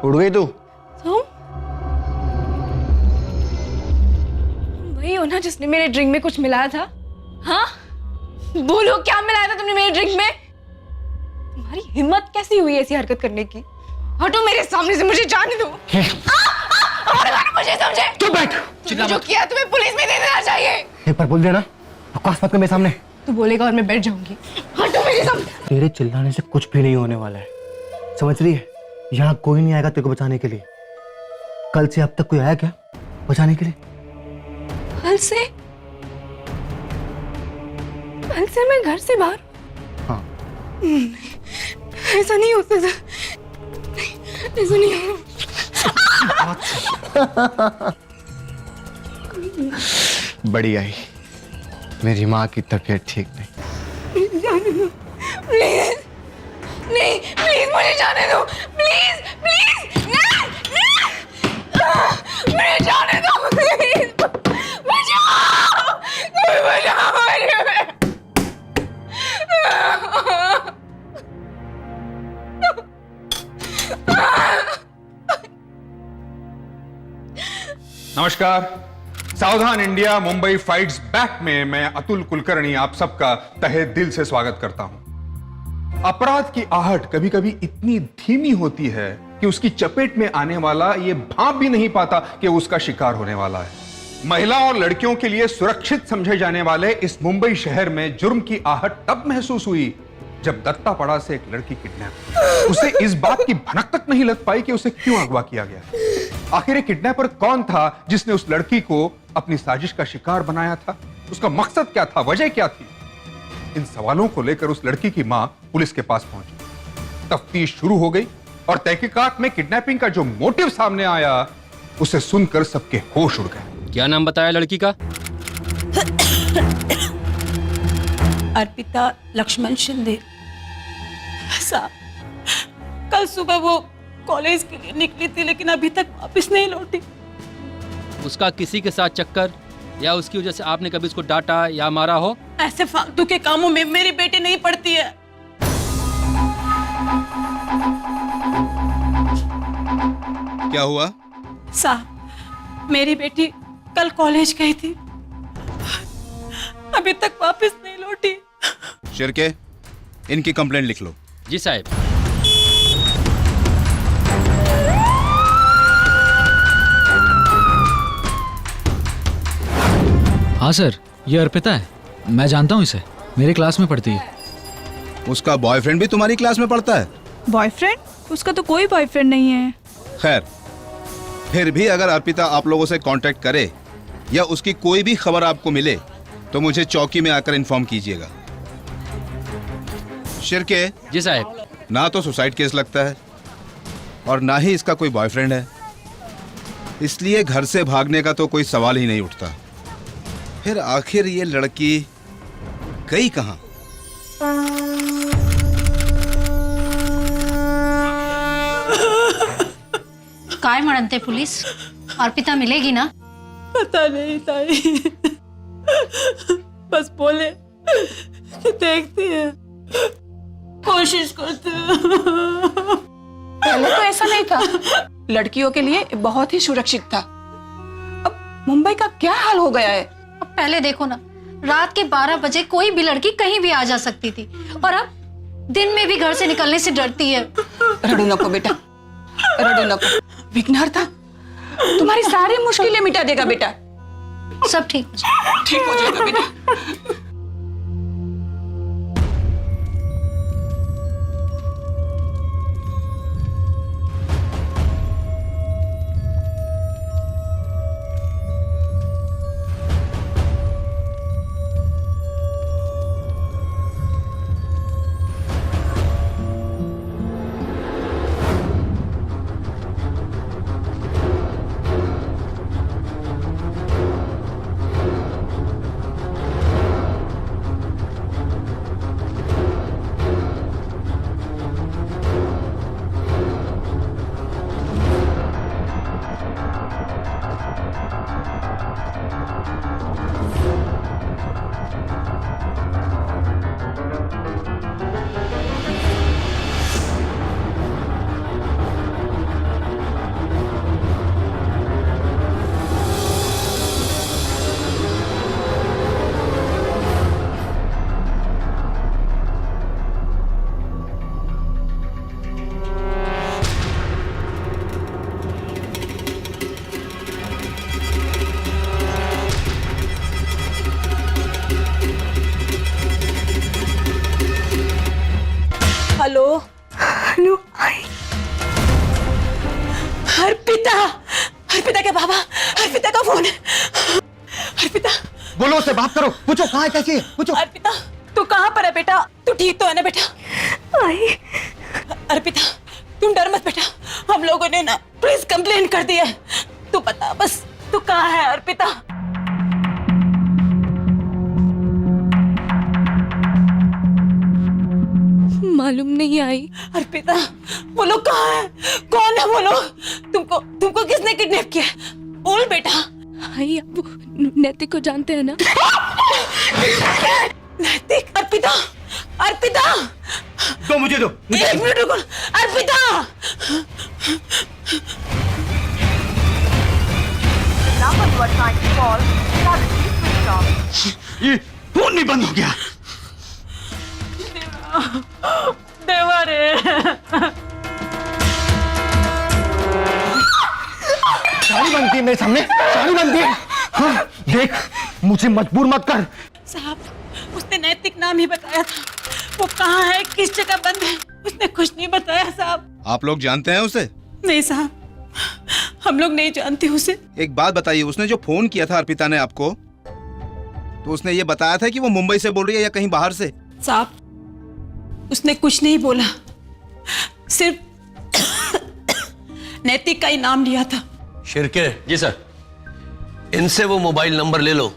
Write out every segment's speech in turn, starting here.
उड़ गई तू? तुम वही हो ना जिसने मेरे ड्रिंक में कुछ मिलाया था? हाँ, बोलो क्या मिलाया था तुमने मेरे ड्रिंक में? तुम्हारी हिम्मत कैसी हुई ऐसी हरकत करने की? हटो मेरे सामने से, मुझे जाने दो। मुझे समझे? चुप बैठ। तुमने जो किया तुम्हें पुलिस में दे देना चाहिए। एक बार बोल देना, बकवास मत कर मेरे सामने। तू बोलेगा और मैं बैठ जाऊंगी। हटो मेरे सामने। तेरे चिल्लाने से कुछ भी नहीं होने वाला है, समझ रही है? यहाँ कोई नहीं आएगा तेरे को बचाने के लिए। कल से अब तक कोई आया क्या बचाने के लिए? कल से? कल से मैं घर से बाहर? हाँ। ऐसा नहीं हो सकता, ऐसा नहीं हो। बड़ी आई, मेरी माँ की तबीयत ठीक नहीं। प्लीज नहीं, प्लीज मुझे जाने दो, प्लीज प्लीज नहीं, मुझे जाने दो, प्लीज बचाओ, कोई बचाओ मुझे। नमस्कार, सावधान इंडिया मुंबई फाइट्स बैक में मैं अतुल कुलकर्णी आप सबका तहे दिल से स्वागत करता हूं। अपराध की आहट कभी कभी इतनी धीमी होती है कि उसकी चपेट में आने वाला ये भांप भी नहीं पाता कि उसका शिकार होने वाला है। महिला और लड़कियों के लिए सुरक्षित समझे जाने वाले इस मुंबई शहर में जुर्म की आहट तब महसूस हुई जब दत्तापड़ा से एक लड़की किडनैप। उसे इस बात की भनक तक नहीं लग पाई कि उसे क्यों अगवा किया गया। आखिर ये किडनैपर कौन था जिसने उस लड़की को अपनी साजिश का शिकार बनाया था? उसका मकसद क्या था, वजह क्या थी? इन सवालों को लेकर उस लड़की की मां पुलिस के पास पहुंची। तफ्तीश शुरू हो गई और तहकीकात में किडनैपिंग का जो मोटिव सामने आया उसे सुनकर सबके होश उड़ गए। क्या नाम बताया लड़की का? अर्पिता लक्ष्मण शिंदे। साहब, कल सुबह वो कॉलेज के लिए निकली थी लेकिन अभी तक वापस नहीं लौटी। उसका किसी के साथ चक्कर या उसकी वजह से आपने कभी उसको डांटा या मारा हो? ऐसे फालतू के कामों में मेरी बेटी नहीं पड़ती है। क्या हुआ? साहब, मेरी बेटी कल कॉलेज गई थी, अभी तक वापस नहीं लौटी। शिरके, इनकी कंप्लेंट लिख लो। जी साहब। हाँ सर, ये अर्पिता है, मैं जानता हूँ इसे, मेरी क्लास में पढ़ती है। उसका बॉयफ्रेंड भी तुम्हारी क्लास में पढ़ता है? बॉयफ्रेंड? उसका तो कोई बॉयफ्रेंड नहीं है। खैर, फिर भी अगर अर्पिता आप लोगों से कांटेक्ट करे या उसकी कोई भी खबर आपको मिले तो मुझे चौकी में आकर इन्फॉर्म कीजिएगा। शिरके, जी साहब। ना तो सुसाइड केस लगता है और ना ही इसका कोई बॉयफ्रेंड है, इसलिए घर से भागने का तो कोई सवाल ही नहीं उठता। फिर आखिर ये लड़की गई कहाँ? काय म्हणते पुलिस? अर्पिता मिलेगी ना? पता नहीं ताई, बस बोले कि देखती है, कोशिश करते हैं। पहले तो ऐसा नहीं था, लड़कियों के लिए बहुत ही सुरक्षित था। अब मुंबई का क्या हाल हो गया है? अब पहले देखो ना, रात के 12 बजे कोई भी लड़की कहीं भी आ जा सकती थी और अब दिन में भी घर से निकलने से डरती है। रडो नको बेटा, रडो नको। विघ्नहर था, तुम्हारी सारी मुश्किलें मिटा देगा बेटा। सब ठीक हो जाएगा। ठीक हो जाएगा बेटा। हेलो हेलो आई। अर्पिता, अर्पिता के बाबा, अर्पिता का फोन है। अर्पिता, बोलो उससे, बात करो, पूछो कहाँ है, कैसी है, पूछो। अर्पिता तू कहाँ पर है बेटा? तू ठीक तो है ना बेटा? आई। अर्पिता तुम डर मत बेटा, हम लोगों ने ना पुलिस कंप्लेन कर दी है। तू बता बस, तू कहाँ है अर्पिता? मालूम नहीं आई। अर्पिता वो लोग कहाँ है? कौन है वो लोग? तुमको किसने किडनैप किया? बोल बेटा। आई आप वो नैतिक को जानते हैं ना? नैतिक? अर्पिता, अर्पिता दो मुझे, दो मुझे। एक मिनट रुको। अर्पिता ये फोन नहीं बंद हो गया। देवा रे। साड़ी बनती है मेरे सामने, साड़ी बनती है। हाँ, देख मुझे मजबूर मत कर। साहब उसने नैतिक नाम ही बताया था। वो कहाँ है, किस जगह बंद है, उसने कुछ नहीं बताया साहब। आप लोग जानते हैं उसे? नहीं साहब, हम लोग नहीं जानते उसे। एक बात बताइए, उसने जो फोन किया था अर्पिता ने आपको, तो उसने ये बताया था कि वो मुंबई से बोल रही है या कहीं बाहर से? साहब उसने कुछ नहीं बोला, सिर्फ नैतिक का ही नाम लिया था। शिर्के जी सर। इनसे वो मोबाइल नंबर ले लो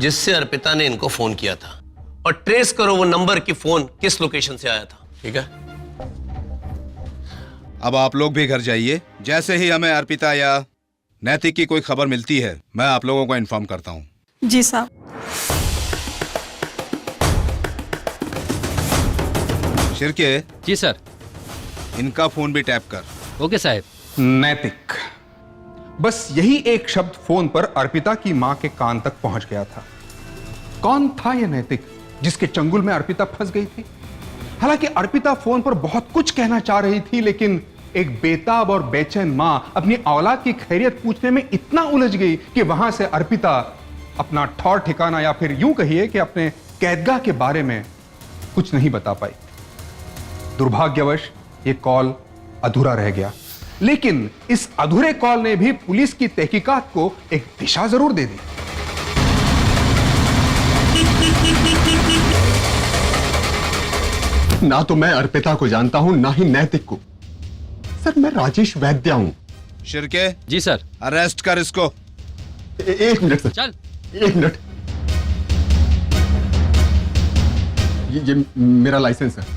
जिससे अर्पिता ने इनको फोन किया था, और ट्रेस करो वो नंबर की फोन किस लोकेशन से आया था। ठीक है? अब आप लोग भी घर जाइए। जैसे ही हमें अर्पिता या नैतिक की कोई खबर मिलती है, मैं आप लोगों को इन्फॉर्म करता हूँ। जी साहब। शिर्के, जी सर। इनका फोन भी टैप कर। ओके साहब। नैतिक, बस यही एक शब्द फोन पर अर्पिता की मां के कान तक पहुंच गया था। कौन था यह नैतिक जिसके चंगुल में अर्पिता फंस गई थी? हालांकि अर्पिता फोन पर बहुत कुछ कहना चाह रही थी, लेकिन एक बेताब और बेचैन मां अपनी औलाद की खैरियत पूछने में इतना उलझ गई कि वहां से अर्पिता अपना ठौर ठिकाना, या फिर यूं कहिए कि अपने कैदगाह के बारे में कुछ नहीं बता पाई। दुर्भाग्यवश यह कॉल अधूरा रह गया, लेकिन इस अधूरे कॉल ने भी पुलिस की तहकीकात को एक दिशा जरूर दे दी। ना तो मैं अर्पिता को जानता हूं, ना ही नैतिक को। सर मैं राजेश वैद्य हूं। शिर्के। जी सर। अरेस्ट कर इसको। एक मिनट सर। चल। एक मिनट। ये मेरा लाइसेंस है।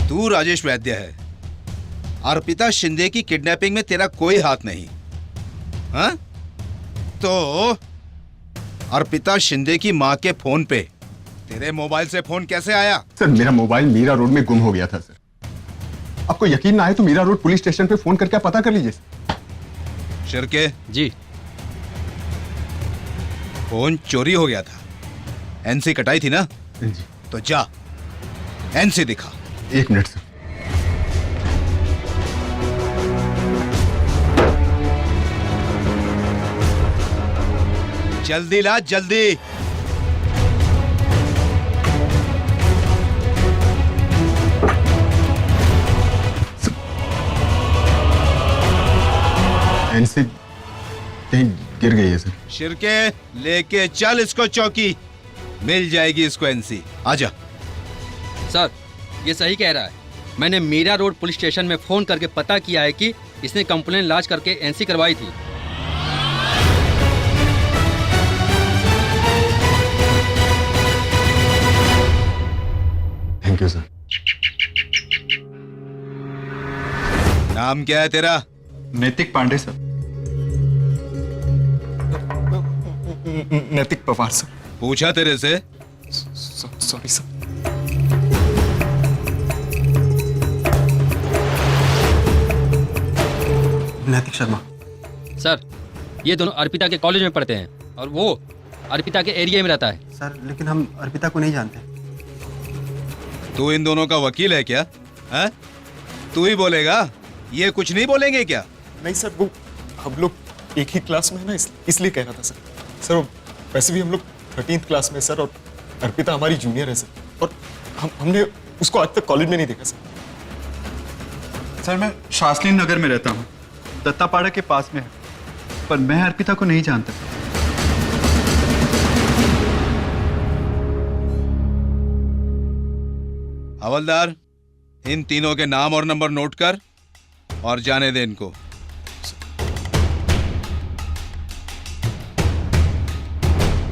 तू राजेश वैद्य है। अर्पिता शिंदे की किडनैपिंग में तेरा कोई हाथ नहीं। हाँ? तो अर्पिता शिंदे की मां के फोन पे तेरे मोबाइल से फोन कैसे आया? सर मेरा मोबाइल मीरा रोड में गुम हो गया था सर। आपको यकीन ना आए तो मीरा रोड पुलिस स्टेशन पे फोन करके आप पता कर लीजिए। शिर्के। जी। फोन चोरी हो गया था, एनसी कटाई थी ना? जी। तो जा एनसी दिखा। एक मिनट सर। जल्दी ला, जल्दी। एनसी कहीं गिर गई है सर। शिर्के, लेके चल इसको चौकी, मिल जाएगी इसको एनसी। आजा। सर ये सही कह रहा है। मैंने मीरा रोड पुलिस स्टेशन में फोन करके पता किया है कि इसने कंप्लेन लॉन्च करके एनसी करवाई थी। Thank you sir. नाम क्या है तेरा? नैतिक पांडे सर। नैतिक पवार सर। पूछा तेरे से? Sorry sir. नैतिक शर्मा। सर ये दोनों अर्पिता के कॉलेज में पढ़ते हैं और वो अर्पिता के एरिया में रहता है। सर लेकिन हम अर्पिता को नहीं जानते। तू इन दोनों का वकील है क्या? है? तू ही बोलेगा, ये कुछ नहीं बोलेंगे क्या? नहीं सर, वो हम लोग एक ही क्लास में है ना, इसलिए कह रहा था सर। सर वैसे भी हम लोग 13th क्लास में सर, और अर्पिता हमारी जूनियर है सर, और हमने उसको आज तक कॉलेज में नहीं देखा सर। सर मैं शास्त्री नगर में रहता हूँ, दत्तापाड़ा के पास में है, पर मैं अर्पिता को नहीं जानता। हवलदार, इन तीनों के नाम और नंबर नोट कर और जाने दे इनको।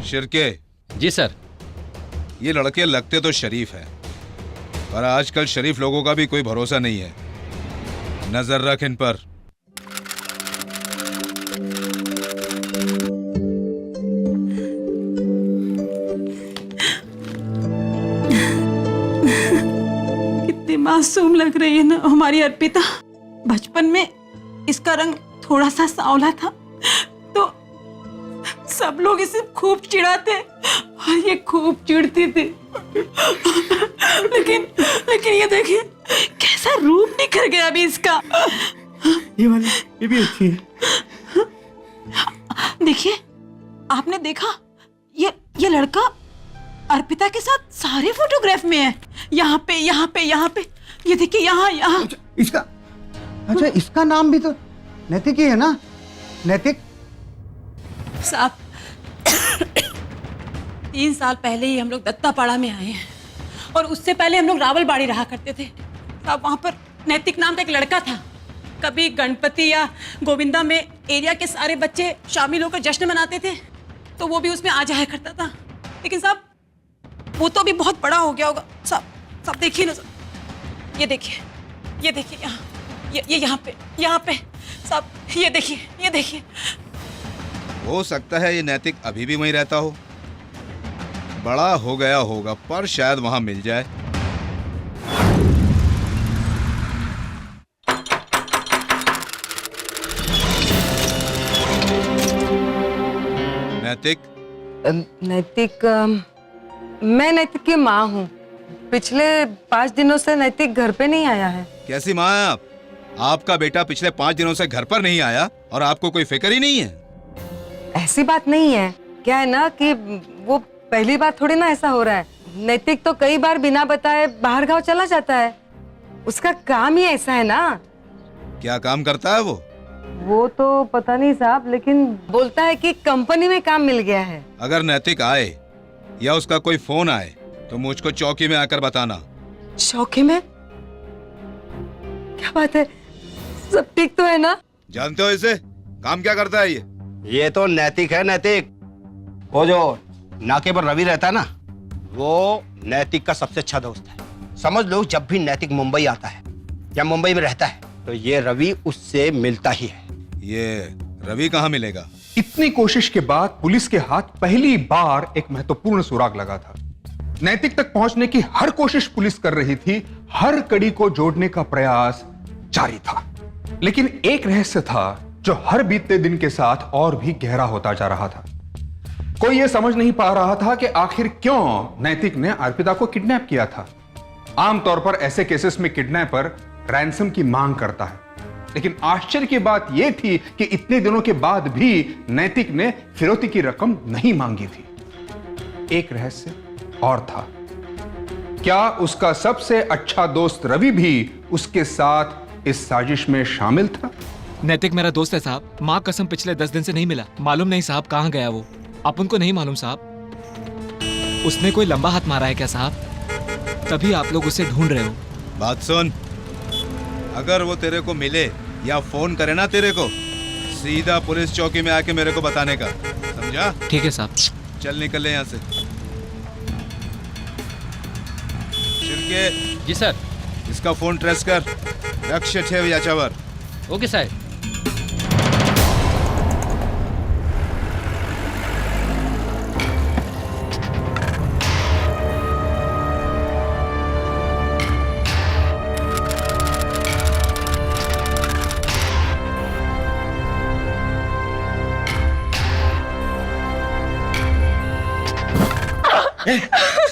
शिरके। जी सर। ये लड़के लगते तो शरीफ हैं, पर आजकल शरीफ लोगों का भी कोई भरोसा नहीं है। नजर रख इन पर। कितनी मासूम लग रही है ना हमारी अर्पिता। बचपन में इसका रंग थोड़ा सा सांवला था तो सब लोग इसे खूब चिढ़ाते और ये खूब चिढ़ती थी। लेकिन ये देखिए कैसा रूप निखर गया अभी इसका। ये भी अच्छी है। देखिए, आपने देखा ये लड़का अर्पिता के साथ सारे फोटोग्राफ में है। यहाँ पे यहाँ पे यहाँ पे, ये देखिए यहाँ। अच्छा इसका नाम भी तो नैतिक ही है ना? नैतिक साहब 3 साल पहले ही हम लोग दत्तापाड़ा में आए हैं और उससे पहले हम लोग रावलबाड़ी रहा करते थे। साहब वहाँ पर नैतिक नाम का एक लड़का था। कभी गणपति या गोविंदा में एरिया के सारे बच्चे शामिल होकर जश्न मनाते थे तो वो भी उसमें आ जाया करता था। लेकिन साहब वो तो अभी बहुत बड़ा हो गया होगा। साहब देखिए ना, ये देखिए यहाँ, ये यहाँ पे साहब, ये देखिए। हो सकता है ये नैतिक अभी भी वहीं रहता हो, बड़ा हो गया होगा, पर शायद वहां मिल जाए। नैतिक मैं नैतिक की माँ हूँ। पिछले 5 दिनों से नैतिक घर पे नहीं आया है। कैसी माँ है आप? आपका बेटा पिछले 5 दिनों से घर पर नहीं आया और आपको कोई फिक्र ही नहीं है? ऐसी बात नहीं है। क्या है ना कि वो पहली बार थोड़ी ना ऐसा हो रहा है। नैतिक तो कई बार बिना बताए बाहर गांव चला जाता है। उसका काम ही ऐसा है ना। क्या काम करता है वो तो पता नहीं साहब, लेकिन बोलता है कि कंपनी में काम मिल गया है। अगर नैतिक आए या उसका कोई फोन आए तो मुझको चौकी में आकर बताना। चौकी में? क्या बात है, सब ठीक तो है ना? जानते हो इसे? काम क्या करता है ये तो नैतिक है। नैतिक वो जो नाके पर रवि रहता है ना, वो नैतिक का सबसे अच्छा दोस्त है। समझ लो जब भी नैतिक मुंबई आता है या मुंबई में रहता है तो ये रवि उससे मिलता ही है। ये रवि कहाँ मिलेगा? इतनी कोशिश के बाद पुलिस के हाथ पहली बार एक महत्वपूर्ण सुराग लगा था। नैतिक तक पहुंचने की हर कोशिश पुलिस कर रही थी, हर कड़ी को जोड़ने का प्रयास जारी था। लेकिन एक रहस्य था जो हर बीतते दिन के साथ और भी गहरा होता जा रहा था। कोई यह समझ नहीं पा रहा था कि आखिर क्यों नैतिक ने अर्पिता को किडनैप किया था। आमतौर पर ऐसे केसेस में किडनैपर रैंसम की मांग करता है, लेकिन आश्चर्य की बात यह थी कि इतने दिनों के बाद भी नैतिक ने फिरौती की रकम नहीं मांगी थी। एक रहस्य और था, क्या उसका सबसे अच्छा दोस्त रवि भी उसके साथ इस साजिश में शामिल था? नैतिक मेरा दोस्त है साहब। माँ कसम पिछले 10 दिन से नहीं मिला। मालूम नहीं साहब कहाँ गया वो। अपन को नहीं मालूम साहब। उसने कोई लंबा हाथ मारा है क्या साहब? तभी आप लोग उसे ढूंढ रहे हो। बात सुन, अगर वो तेरे को मिले या फोन करे ना तेरे को, सीधा पुलिस चौकी में आके मेरे को बताने का, समझा? ठीक है साहब। चल निकल ले यहाँ से। शिर्के। जी सर। इसका फोन ट्रेस कर, लक्ष ठेव याच्यावर। ओके साहब।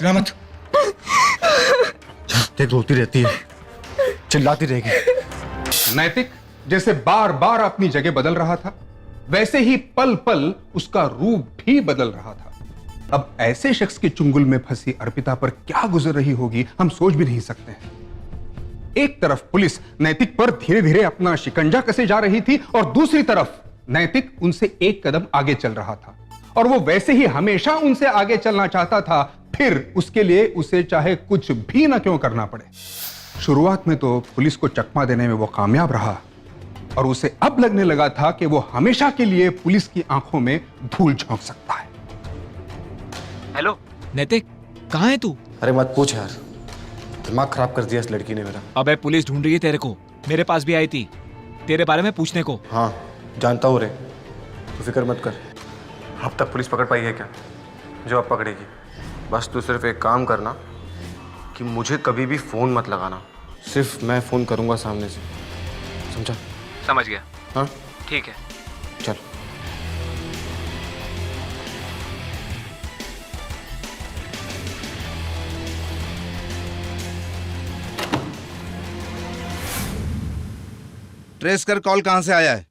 मत देख, रोती रहती है, चिल्लाती रहेगी। नैतिक जैसे बार बार अपनी जगह बदल रहा था, वैसे ही पल पल उसका रूप भी बदल रहा था। अब ऐसे शख्स के चुंगल में फंसी अर्पिता पर क्या गुजर रही होगी हम सोच भी नहीं सकते हैं। एक तरफ पुलिस नैतिक पर धीरे धीरे अपना शिकंजा कसे जा रही थी और दूसरी तरफ नैतिक उनसे एक कदम आगे चल रहा था और वो वैसे ही हमेशा उनसे आगे चलना चाहता था, फिर उसके लिए उसे चाहे कुछ भी ना क्यों करना पड़े। शुरुआत में तो पुलिस को चकमा देने में वो कामयाब रहा और उसे अब लगने लगा था कि वो हमेशा के लिए पुलिस की आंखों में धूल झोंक सकता है। हेलो नैतिक, कहाँ है तू? अरे मत पूछ यार, दिमाग खराब कर दिया इस लड़की ने मेरा। अबे पुलिस ढूंढ रही है तेरे को, मेरे पास भी आई थी तेरे बारे में पूछने को। हाँ जानता हूँ रे, तू फिक्र मत कर। अब तक पुलिस पकड़ पाई है क्या? जो अब पकड़ेगी। बस तू सिर्फ एक काम करना कि मुझे कभी भी फ़ोन मत लगाना, सिर्फ मैं फ़ोन करूँगा सामने से, समझा? समझ गया। हाँ ठीक है चल। ट्रेस कर कॉल कहां से आया है?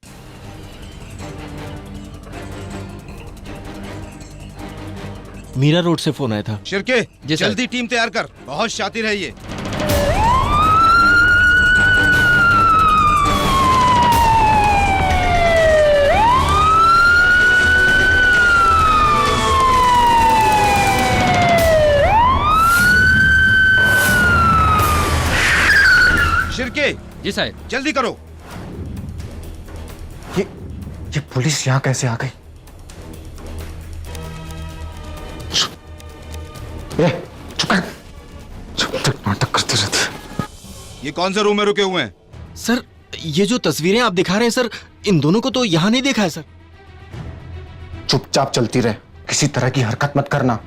मीरा रोड से फोन आया था। शिरके जी सर। जल्दी टीम तैयार कर, बहुत शातिर है ये। शिरके जी साहब। जल्दी करो। ये पुलिस यहाँ कैसे आ गई? चुप नाटक करते रहते। ये कौन से रूम में रुके हुए हैं? सर ये जो तस्वीरें आप दिखा रहे हैं सर, इन दोनों को तो यहाँ नहीं देखा है सर। चुपचाप चलती रहे, किसी तरह की हरकत मत करना।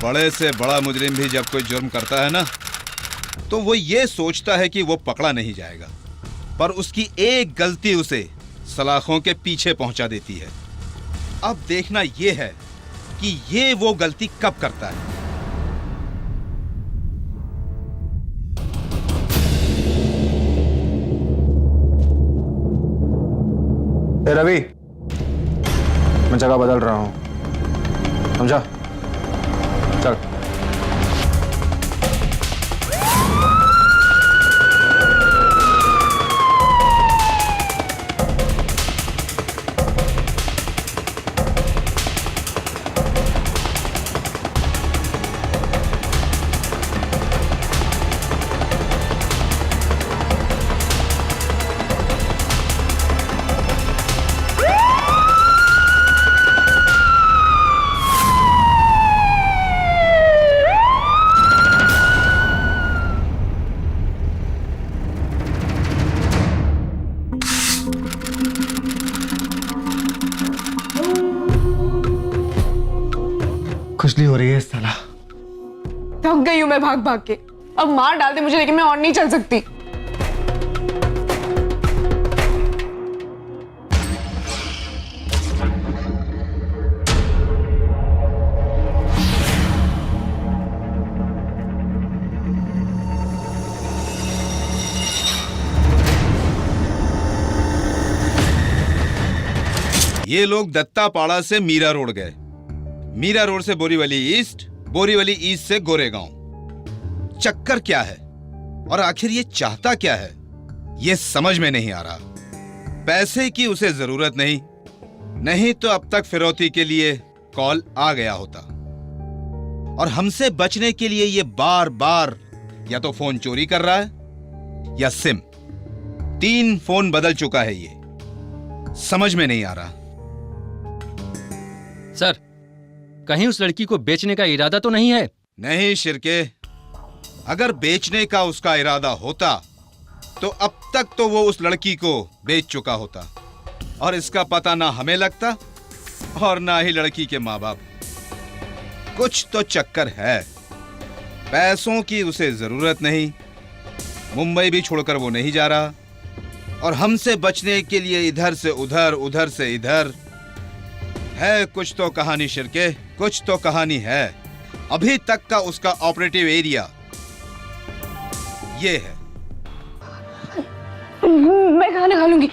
बड़े से बड़ा मुजरिम भी जब कोई जुर्म करता है ना, तो वो ये सोचता है कि वो पकड़ा नहीं जाएगा, पर उसकी एक गलती उसे सलाखों के पीछे पहुंचा देती है। अब देखना ये है कि ये वो गलती कब करता है। ए रवि, मैं जगह बदल रहा हूं, समझा? चल। खुजली हो रही है साला। थक गई हूं मैं भाग भाग के, अब मार डाल दे मुझे लेकिन मैं और नहीं चल सकती। ये लोग दत्तापाड़ा से मीरा रोड गए, मीरा रोड से बोरीवली ईस्ट, बोरीवली ईस्ट से गोरेगांव। चक्कर क्या है और आखिर ये चाहता क्या है, ये समझ में नहीं आ रहा। पैसे की उसे जरूरत नहीं, नहीं तो अब तक फिरौती के लिए कॉल आ गया होता। और हमसे बचने के लिए ये बार बार या तो फोन चोरी कर रहा है या सिम। 3 फोन बदल चुका है ये, समझ में नहीं आ रहा। कहीं उस लड़की को बेचने का इरादा तो नहीं है? नहीं शिरके, अगर बेचने का उसका इरादा होता तो अब तक तो वो उस लड़की को बेच चुका होता, और इसका पता ना हमें लगता और ना ही लड़की के माँ बाप। कुछ तो चक्कर है, पैसों की उसे जरूरत नहीं, मुंबई भी छोड़कर वो नहीं जा रहा, और हमसे बचने के लिए इधर से उधर, उधर से इधर। है कुछ तो कहानी शिरके, कुछ तो कहानी है। अभी तक का उसका ऑपरेटिव एरिया ये है। मैं खाना खा लूंगी,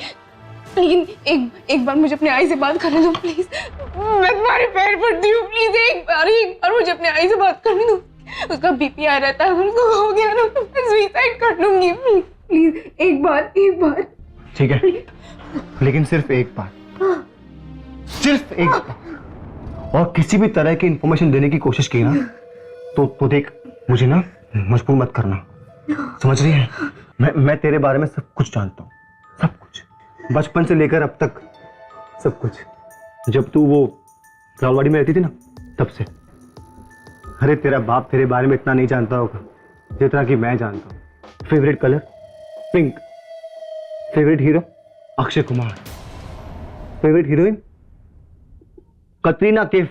लेकिन एक बार मुझे अपने आई से बात करने दो प्लीज। मैं तुम्हारे पैर पड़ती हूँ, प्लीज एक बार मुझे अपने आई से बात करने दो। उसका बीपी आ रहता है, उसको हो गया ना तो मैं सुसाइड कर लूंगी। प्लीज एक बार। ठीक है, लेकिन सिर्फ एक बार, सिर्फ एक बार। और किसी भी तरह की इंफॉर्मेशन देने की कोशिश की ना तो देख, मुझे ना मजबूर मत करना, समझ रही है? मैं तेरे बारे में सब कुछ जानता हूँ, सब कुछ, बचपन से लेकर अब तक सब कुछ। जब तू वो रावलवाड़ी में रहती थी ना, तब से। अरे तेरा बाप तेरे बारे में इतना नहीं जानता होगा जितना कि मैं जानता हूँ। Favourite colour pink, favourite hero Akshay Kumar, favourite heroine Katrina Kaif,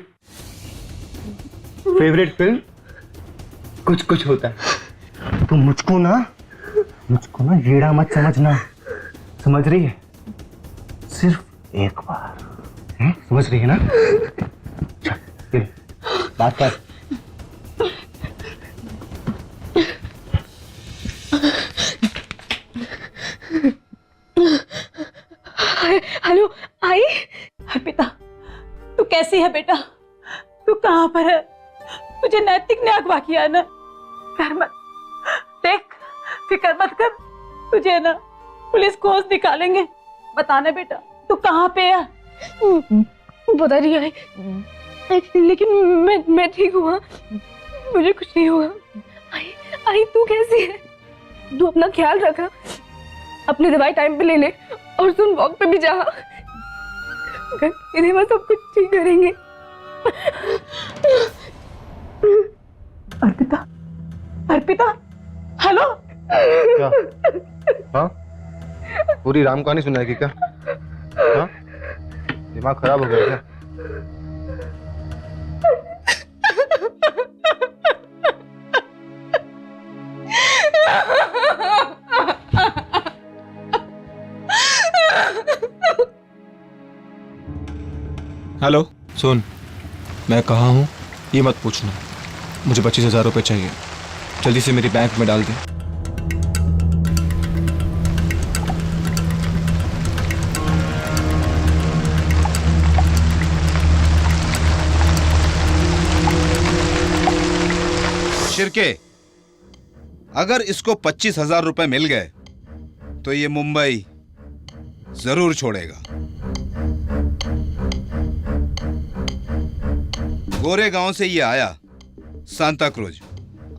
favourite film कुछ कुछ होता है। तो मुझको ना येड़ा मत समझना, समझ रही है? सिर्फ एक बार, समझ रही है ना? चल बात कर। हेलो आई। अर्पिता, तू कैसी है बेटा? तू कहाँ पर है? तुझे नैतिक ने अगवा किया ना? डर मत, देख फिक्र मत कर, तुझे ना पुलिस खोज निकालेंगे। बताना बेटा, तू कहाँ पे है? पता नहीं आई, लेकिन मैं ठीक हुआ, मुझे कुछ नहीं हुआ। आई तू कैसी है? तू अपना ख्याल रखा, अपनी दवाई टाइम पे ले ले, और सुन वॉक पे भी जा। इन्हें मैं सब कुछ ठीक करेंगे। अर्पिता, हेलो। क्या? हाँ? पूरी राम कहानी सुनाएगी क्या? हाँ? दिमाग खराब हो गया क्या? हेलो, सुन, मैं कहाँ हूँ ये मत पूछना। मुझे 25,000 रुपये चाहिए, जल्दी से मेरी बैंक में डाल दे। शिरके, अगर इसको 25,000 रुपए मिल गए तो ये मुंबई जरूर छोड़ेगा। गोरेगांव से ये आया सांता क्रूज,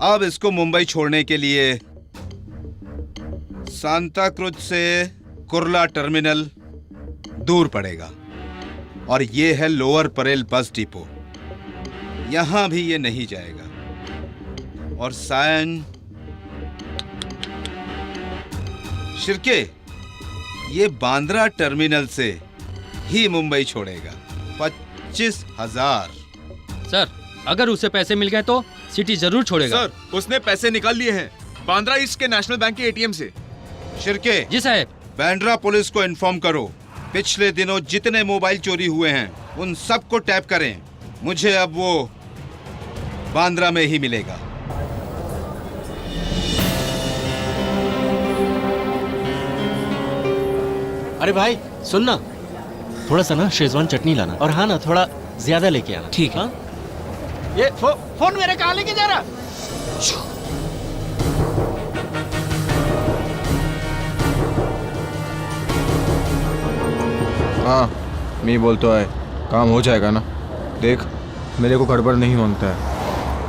अब इसको मुंबई छोड़ने के लिए सांता क्रूज से कुर्ला टर्मिनल दूर पड़ेगा, और ये है लोअर परेल बस डिपो, यहां भी ये नहीं जाएगा। और सायन शिरके, ये बांद्रा टर्मिनल से ही मुंबई छोड़ेगा। 25,000। सर, अगर उसे पैसे मिल गए तो सिटी जरूर छोड़ेगा। सर, उसने पैसे निकाल लिए हैं बांद्रा ईस्ट के नेशनल बैंक के एटीएम से। शिरके, जी साहब। बांद्रा पुलिस को इन्फॉर्म करो, पिछले दिनों जितने मोबाइल चोरी हुए हैं उन सबको टैप करें। मुझे अब वो बांद्रा में ही मिलेगा। अरे भाई सुन ना, थोड़ा सा ना शेजवान चटनी लाना, और हाँ ना थोड़ा ज्यादा लेके आना। ठीक है। हाँ? ये फोन मेरे कहाँ लेके जा रहा? हाँ, मैं बोलता है काम हो जाएगा ना। देख, मेरे को गड़बड़ नहीं मांगता है,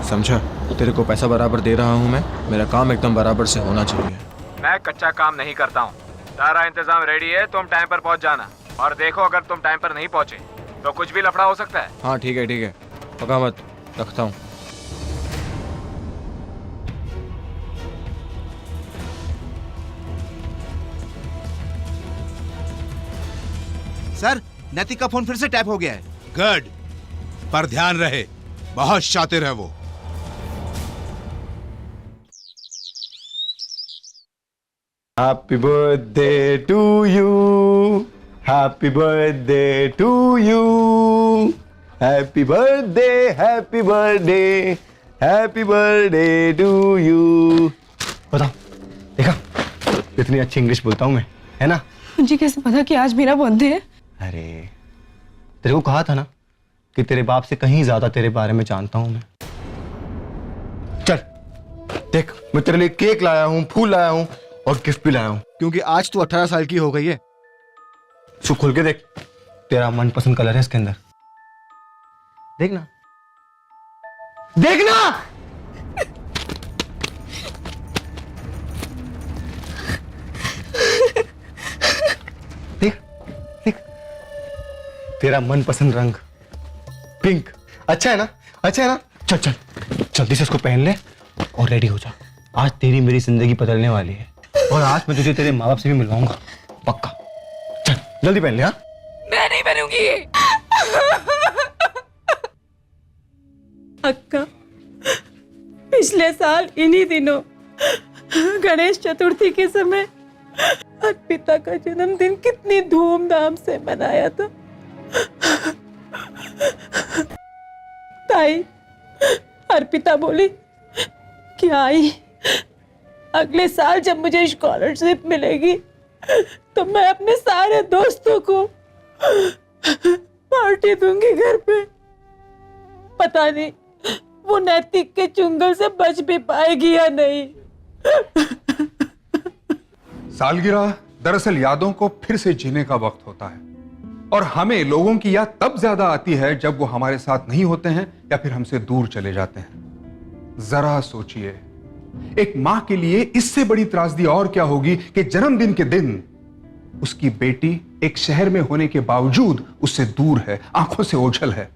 समझा? तेरे को पैसा बराबर दे रहा हूँ मैं, मेरा काम एकदम बराबर से होना चाहिए। मैं कच्चा काम नहीं करता हूँ। सारा इंतजाम रेडी है, तुम टाइम पर पहुँच जाना। और देखो, अगर तुम टाइम पर नहीं पहुँचे तो कुछ भी लफड़ा हो सकता है। हाँ ठीक है ठीक है। पका मत, रखता हूँ। सर, नैतिक का फोन फिर से टैप हो गया है। गुड, पर ध्यान रहे, बहुत शातिर है वो। Happy birthday to you, happy birthday to you, happy birthday, happy birthday, happy birthday to you. बताओ, देखा कितनी अच्छी इंग्लिश बोलता हूँ मैं, है ना? मुझे कैसे पता कि आज मेरा बर्थडे है? अरे तेरे को कहा था ना कि तेरे बाप से कहीं ज्यादा तेरे बारे में जानता हूं मैं। चल देख, मैं तेरे लिए केक लाया हूं, फूल लाया हूं और गिफ्ट भी लाया हूं, क्योंकि आज तू 18 साल की हो गई है। सो खोल के देख, तेरा मनपसंद कलर है इसके अंदर। देखना, देखना। देख देख, तेरा मनपसंद रंग पिंक। अच्छा है ना? अच्छा है ना? चल चल जल्दी से इसको पहन ले और रेडी हो जा। आज तेरी मेरी जिंदगी बदलने वाली है और आज मैं तुझे तेरे माँ बाप से भी मिलवाऊंगा, पक्का। चल जल्दी पहन ले। हाँ, मैं नहीं पहनूंगी। अक्का, पिछले साल इन्हीं दिनों गणेश चतुर्थी के समय अर्पिता का जन्मदिन कितनी धूमधाम से मनाया था। ताई, अर्पिता बोली कि आई अगले साल जब मुझे स्कॉलरशिप मिलेगी तो मैं अपने सारे दोस्तों को पार्टी दूंगी घर पे। पता नहीं वो नैतिक के चुंगल से बच भी पाएगी या नहीं। सालगिरह दरअसल यादों को फिर से जीने का वक्त होता है और हमें लोगों की याद तब ज्यादा आती है जब वो हमारे साथ नहीं होते हैं या फिर हमसे दूर चले जाते हैं। जरा सोचिए, एक मां के लिए इससे बड़ी त्रासदी और क्या होगी कि जन्मदिन के दिन उसकी बेटी एक शहर में होने के बावजूद उससे दूर है, आंखों से ओझल है,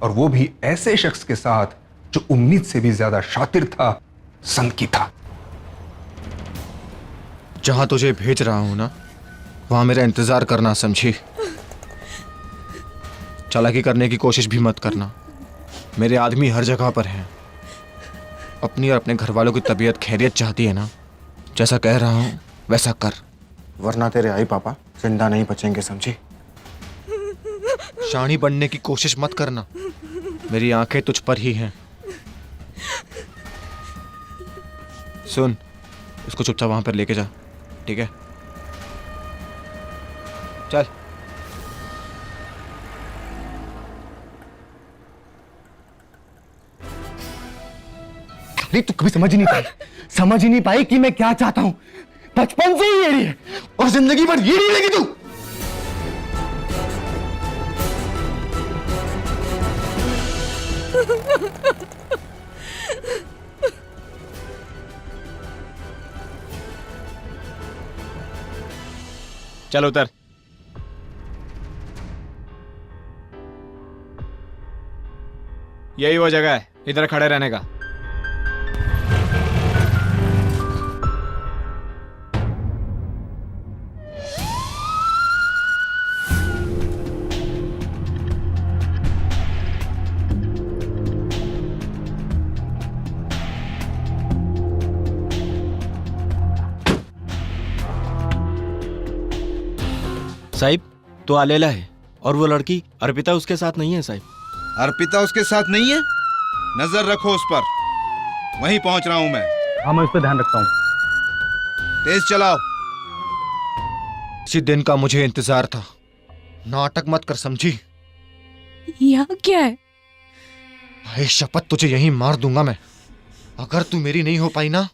और वो भी ऐसे शख्स के साथ जो उम्मीद से भी ज्यादा शातिर था, सनकी था। जहां तुझे भेज रहा हूं ना, वहां मेरा इंतजार करना, समझी? चालाकी करने की कोशिश भी मत करना। मेरे आदमी हर जगह पर हैं। अपनी और अपने घर वालों की तबीयत खैरियत चाहती है ना, जैसा कह रहा हूं वैसा कर, वरना तेरे आई पापा जिंदा नहीं बचेंगे, समझी? शानी बनने की कोशिश मत करना, मेरी आंखें तुझ पर ही हैं। सुन, इसको चुपचाप वहां पर लेके जा, ठीक है? चल। नहीं, तू कभी समझ ही नहीं पाई कि मैं क्या चाहता हूं। बचपन से ही येड़ी है और जिंदगी भर येड़ी रहेगी तू। चल उतर। यही वो जगह है इधर खड़े रहने का। साहिब, तो आलेला है और वो लड़की अर्पिता उसके साथ नहीं है साहिब। अर्पिता उसके साथ नहीं है? नजर रखो उस पर, वहीं पहुंच रहा हूं मैं। हाँ, मैं उस पर ध्यान रखता हूं। तेज चलाओ। इसी दिन का मुझे इंतजार था। नाटक मत कर, समझी? यहाँ क्या है? भाई शपथ, तुझे यहीं मार दूंगा मैं। अगर तू मेरी नहीं हो पाई ना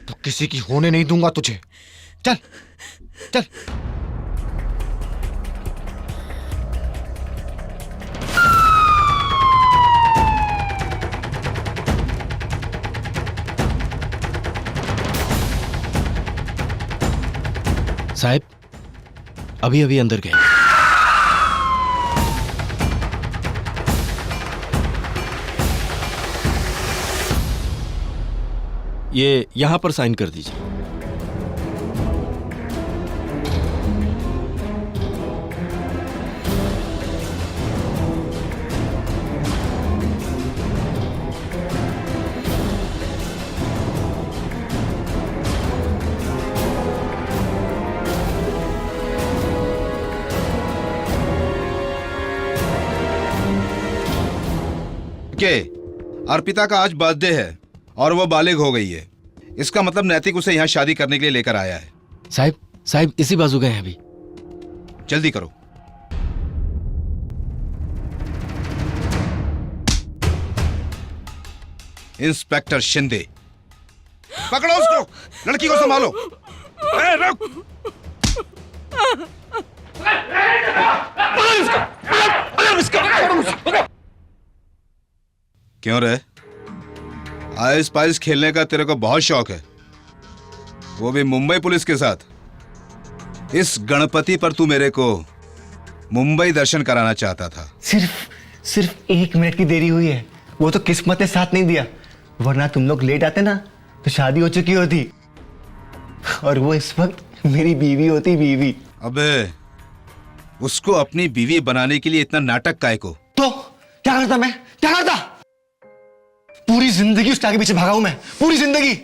तो किसी की होने नहीं दूंगा तुझे। चल चल। साहिब, अभी अभी अंदर गए। ये यहाँ पर साइन कर दीजिए। के अर्पिता का आज बर्थडे है और वो बालिग हो गई है। इसका मतलब नैतिक उसे यहाँ शादी करने के लिए लेकर आया है। साहब इसी बाजू गए हैं अभी। जल्दी करो। इंस्पेक्टर शिंदे, पकड़ो उसको, लड़की को संभालो। रुक। क्यों रे, आइस पाइस खेलने का तेरे को बहुत शौक है, वो भी मुंबई पुलिस के साथ। इस गणपति पर तू मेरे को मुंबई दर्शन कराना चाहता था। सिर्फ 1 मिनट की देरी हुई है, वो तो किस्मत ने साथ नहीं दिया, वरना तुम लोग लेट आते ना तो शादी हो चुकी होती और वो इस वक्त मेरी बीवी होती। बीवी? अबे उसको अपनी बीवी बनाने के लिए इतना नाटक काहे को? तो क्या करता मैं, क्या करता? पूरी जिंदगी उसके आगे पीछे भागा हूं मैं, पूरी जिंदगी।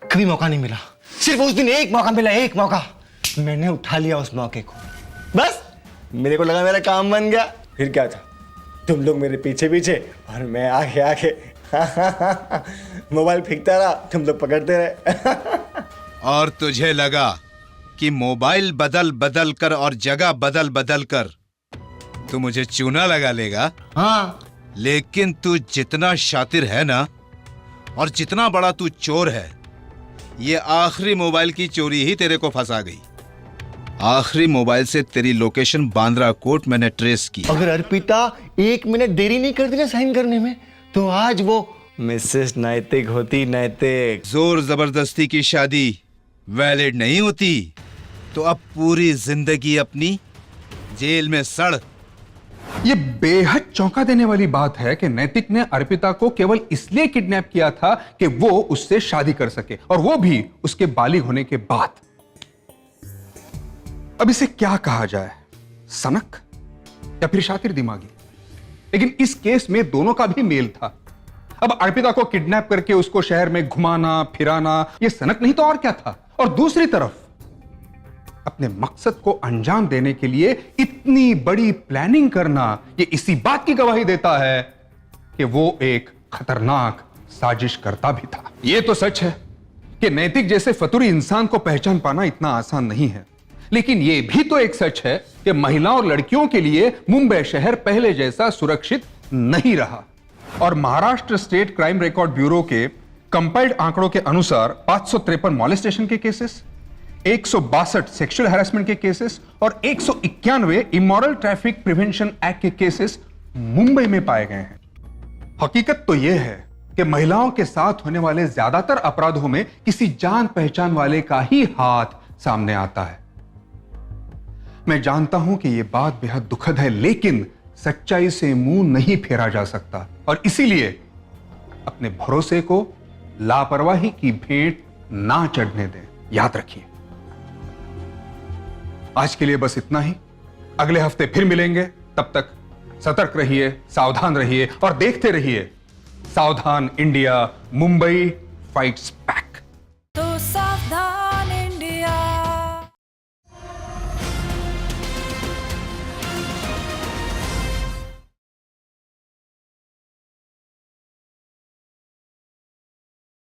कभी मौका नहीं मिला, सिर्फ उस दिन एक मौका मिला, एक मौका। मैंने उठा लिया उस मौके को, बस मेरे को लगा मेरा काम बन गया। फिर क्या था, तुम लोग मेरे पीछे पीछे और मैं आगे आगे मोबाइल फेंकता रहा, तुम लोग पकड़ते रहे। और तुझे लगा कि मोबाइल बदल बदल कर और जगह बदल बदल कर तू मुझे चूना लगा लेगा? हाँ, लेकिन तू जितना शातिर है ना और जितना बड़ा तू चोर है, ये आखिरी मोबाइल की चोरी ही तेरे को फंसा गई। आखिरी मोबाइल से तेरी लोकेशन बांद्रा कोट मैंने ट्रेस की। अगर अर्पिता 1 मिनट देरी नहीं करती ना साइन करने में, तो आज वो मिसेस नैतिक होती। नैतिक। जोर जबरदस्ती की शादी वैलिड नहीं होती तो अब पूरी जिंदगी अपनी जेल में सड़। ये बेहद चौंका देने वाली बात है कि नैतिक ने अर्पिता को केवल इसलिए किडनैप किया था कि वो उससे शादी कर सके, और वो भी उसके बालिग होने के बाद। अब इसे क्या कहा जाए, सनक या फिर शातिर दिमागी? लेकिन इस केस में दोनों का भी मेल था। अब अर्पिता को किडनैप करके उसको शहर में घुमाना फिराना, ये सनक नहीं तो और क्या था? और दूसरी तरफ अपने मकसद को अंजाम देने के लिए इतनी बड़ी प्लानिंग करना, ये इसी बात की गवाही देता है कि वो एक खतरनाक साजिश करता भी था। ये तो सच है कि नैतिक जैसे फतूरी इंसान को पहचान पाना इतना आसान नहीं है, लेकिन ये भी तो एक सच है कि महिलाओं और लड़कियों के लिए मुंबई शहर पहले जैसा सुरक्षित नहीं रहा। और Maharashtra state crime record bureau के कंपाइल्ड आंकड़ों के अनुसार 553 मॉलेस्टेशन के केसेस, 162 सेक्सुअल हैरेसमेंट के केसेस और 191 इमोरल ट्रैफिक प्रिवेंशन एक्ट के केसेस मुंबई में पाए गए हैं। हकीकत तो यह है कि महिलाओं के साथ होने वाले ज्यादातर अपराधों में किसी जान पहचान वाले का ही हाथ सामने आता है। मैं जानता हूं कि यह बात बेहद दुखद है, लेकिन सच्चाई से मुंह नहीं फेरा जा सकता, और इसीलिए अपने भरोसे को लापरवाही की भेंट ना चढ़ने दें। याद रखिए। आज के लिए बस इतना ही, अगले हफ्ते फिर मिलेंगे। तब तक सतर्क रहिए, सावधान रहिए और देखते रहिए सावधान इंडिया मुंबई फाइट्स